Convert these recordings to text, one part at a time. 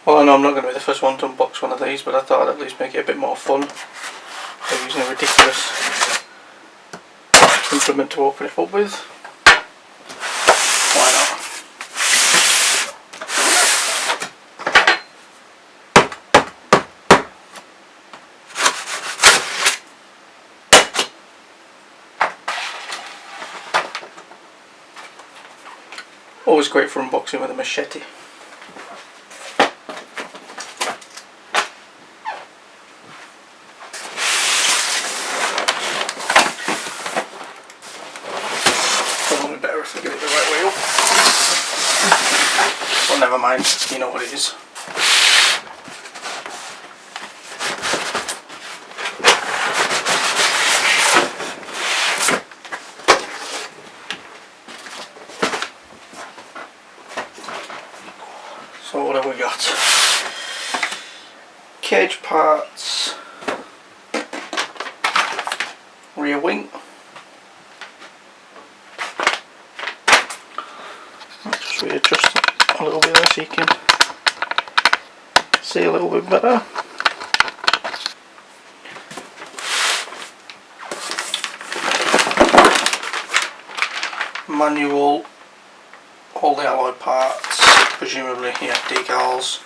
Well, I know I'm not going to be the first one to unbox one of these, but I thought I'd at least make it a bit more fun by using a ridiculous implement to open it up with. Why not? Always great for unboxing with a machete. Probably better if I get it the right way up. Well, never mind, you know what it is. So what have we got? Cage parts, rear wing. I'll just readjust it a little bit there so you can see a little bit better. Manual, all the alloy parts, presumably decals,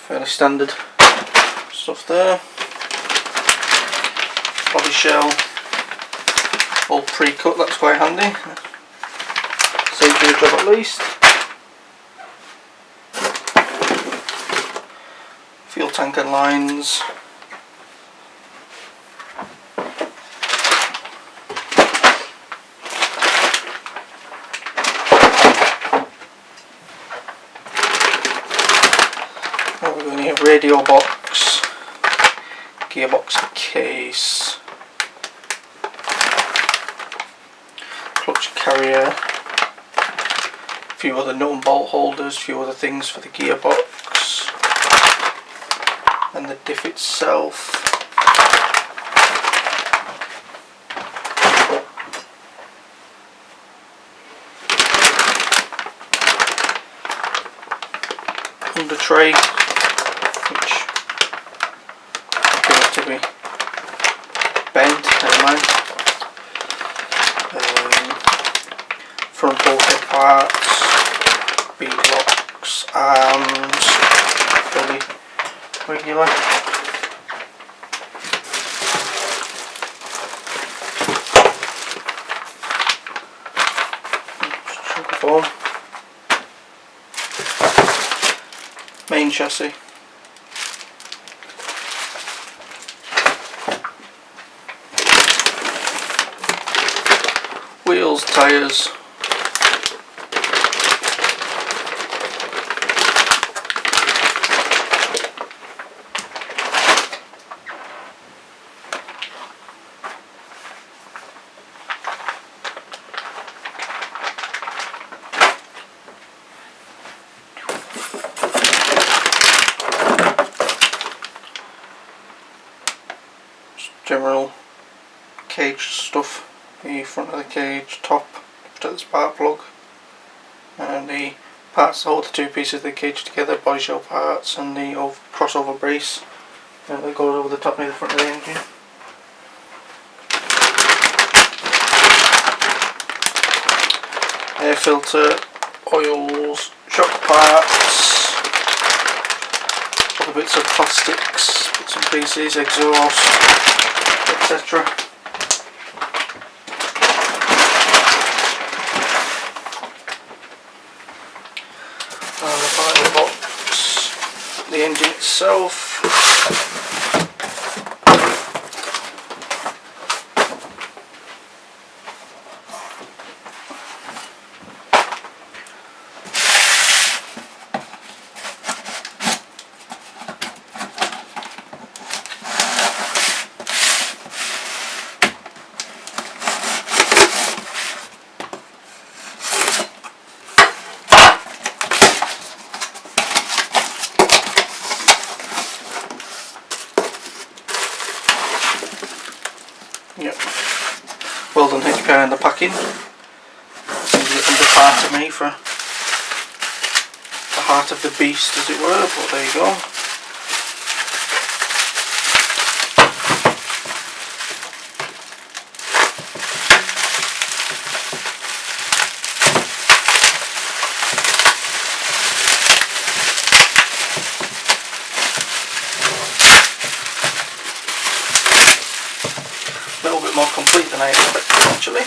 fairly standard stuff there. Body shell, all pre-cut, that's quite handy, saves you a job at least. Fuel tank and lines. What we're going to have: radio box, gearbox case, clutch carrier, a few other nut and bolt holders, a few other things for the gearbox, and the diff itself. Under tray, which appears to be bent, never mind. Front bulkhead parts, beadlocks, arms, fairly regular. Chunk of foam. Main chassis. Wheels, tyres. General cage stuff, the front of the cage, top, protect the spark plug, and the parts that hold the two pieces of the cage together, body shell parts, and the crossover brace that goes over the top near the front of the engine. Air filter, oils, shock parts, other bits of plastics, bits and pieces, exhaust, etc. And the final box, the engine itself. Yep. Well done HPI on the packing. Under par to me for heart of the beast, as it were, but there you go. A little bit more complete than I expected, actually.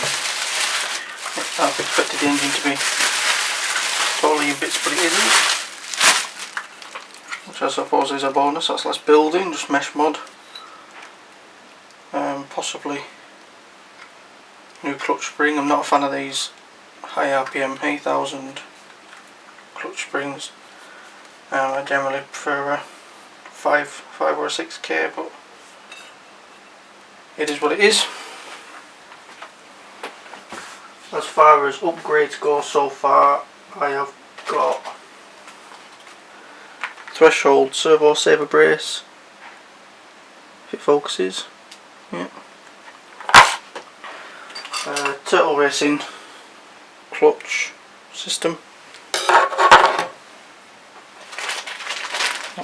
I've expected the engine to be totally in bits, but it isn't, which I suppose is a bonus. That's less building, just mesh mod. Possibly new clutch spring. I'm not a fan of these high RPM 8000 clutch springs. I generally prefer a 5 or a 6K, but it is what it is. As far as upgrades go so far, I have got threshold servo saver brace, if it focuses, yeah. Turtle racing clutch system,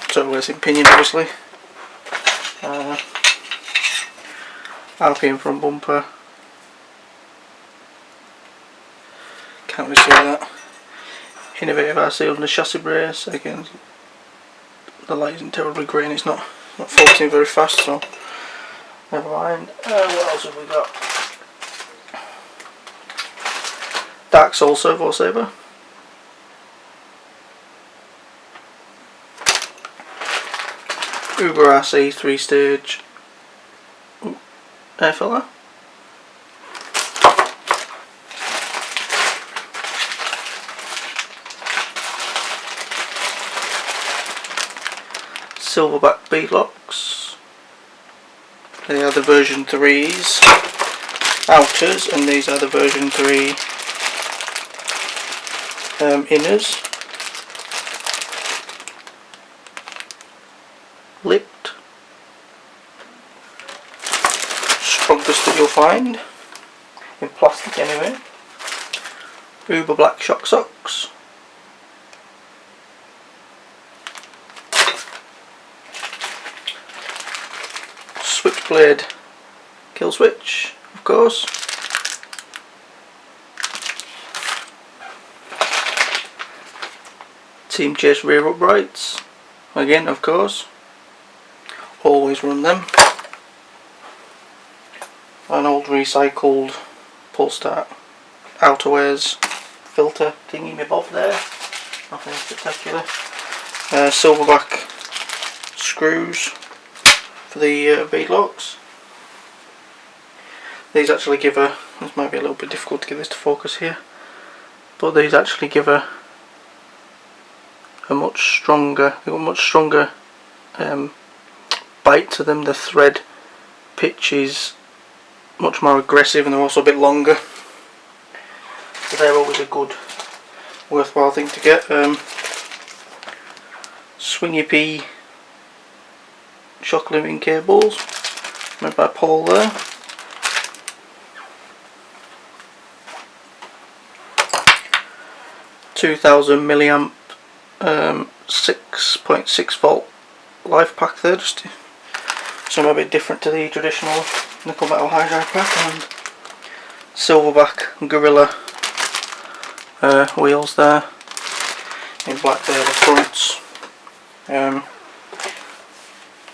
turtle racing pinion obviously, RPM front bumper, can't really see that. Innovative RC under chassis brace. Again, the light isn't terribly grey and it's not focusing very fast, so never mind. What else have we got? Dark Soul servo saver. Uber RC 3-stage air filter. Silverback beadlocks. They are the version 3s outers, and these are the version 3 inners. Lipped. Strongest that you'll find in plastic anyway. Uber black shock socks. Switchblade kill switch, of course. Team Chase rear uprights, again, of course. Always run them. An old recycled pull start outerwears filter thingy above there. Nothing spectacular. Silverback screws for the beadlocks. These actually give a, this might be a little bit difficult to get this to focus here, but these actually give a much stronger, bite to them. The thread pitch is much more aggressive and they're also a bit longer, so they're always a good worthwhile thing to get. Swingy P shock limiting cables made by Paul there. £2000 milliamp 6.6 volt life pack there, just some a bit different to the traditional nickel metal hard drive pack, and Silverback Gorilla wheels there in black there, the fronts.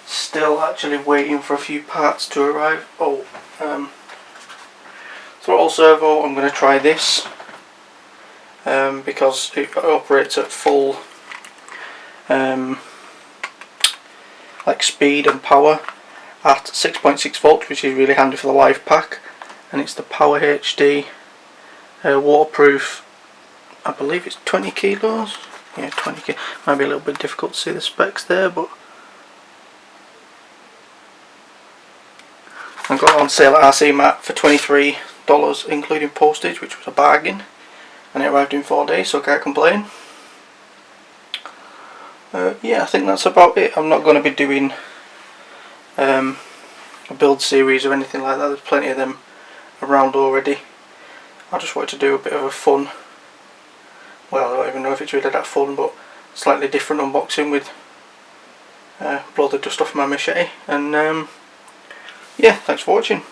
Still actually waiting for a few parts to arrive. Throttle servo, I'm going to try this because it operates at full like speed and power at 6.6 volts, which is really handy for the life pack, and it's the Power HD waterproof. I believe it's 20 kilos. Yeah, 20 kilos. Might be a little bit difficult to see the specs there, but I got it on sale at RC Mart for $23 including postage, which was a bargain, and it arrived in 4 days, so I can't complain. Yeah, I think that's about it. I'm not going to be doing a build series or anything like that. There's plenty of them around already. I just wanted to do a bit of a fun, well, I don't even know if it's really that fun, but slightly different unboxing with blow the dust off my machete. And yeah, thanks for watching.